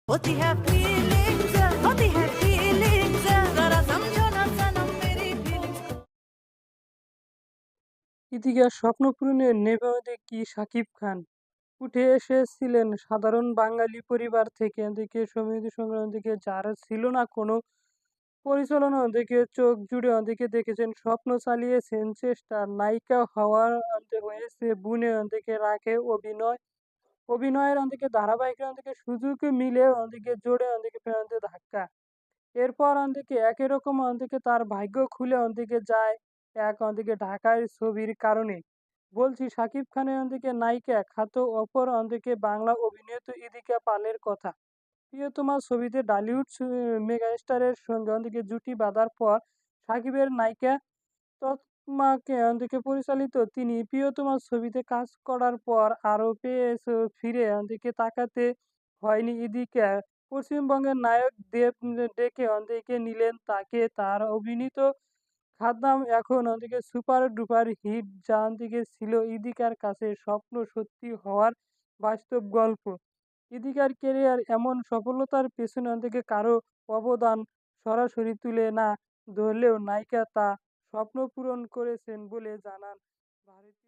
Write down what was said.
होती है फीलिंग्स होती है फीलिंग्स जरा समझो ना सनम मेरी फीलिंग्स। ইতিহাস স্বপ্ন পূরণের নেপথ্যে কি শাকিব খান উঠে এসেছিলেন সাধারণ বাঙালি পরিবার থেকে এদিকে সমিতি সংগ্রাম থেকে যার ছিল না কোনো পরিচালনা থেকে চোখ জুড়ে অনেকে দেখেছেন স্বপ্ন চালিয়েছেন চেষ্টা নায়িকা হওয়ার অন্তে হয়েছে বুনে অনেকে রাখে অভিনয়ের অনেকে ধারাবাহিকের অনেকে সুযোগ মিলে অনেকে জোরে অনেকে ফেরাতে ধাক্কা এরপর অন্দিকে একই রকম অন্দিকে তার ভাগ্য খুলে অন্দিকে যায় এক অন্দিকে ঢাকায় ছবির কারণে বলছি শাকিব খানের অন্দিকে নায়িকা খ্যাত অপর অন্দিকে বাংলা অভিনেত্রী ইদিকা পালের কথা প্রিয়তমা ছবিতে ডালিউড মেগাস্টারের সঙ্গে অন্দিকে জুটি বাঁধার পর সাকিবের নায়িকা তৎমাকে অন্দিকে পরিচালিত তিনি প্রিয়তমা ছবিতে কাজ করার পর আরও ফিরে অন্দিকে তাকাতে হয়নি ইদিকা পশ্চিমবঙ্গের নায়ক দেব ডেকে অন্দিকে নিলেন তাকে তার অভিনীত খাদাম এখন অন্দিকে সুপার ডুপার হিট যা অন্দিকে ছিল ইদিকার কাছে স্বপ্ন সত্যি হওয়ার বাস্তব গল্প ইদিকার কেরিয়ার এমন সফলতার পেছনে অন্দিকে কারো অবদান সরাসরি তুলে না ধরলেও নায়িকা তা স্বপ্ন পূরণ করেছেন বলে জানান ভারতীয়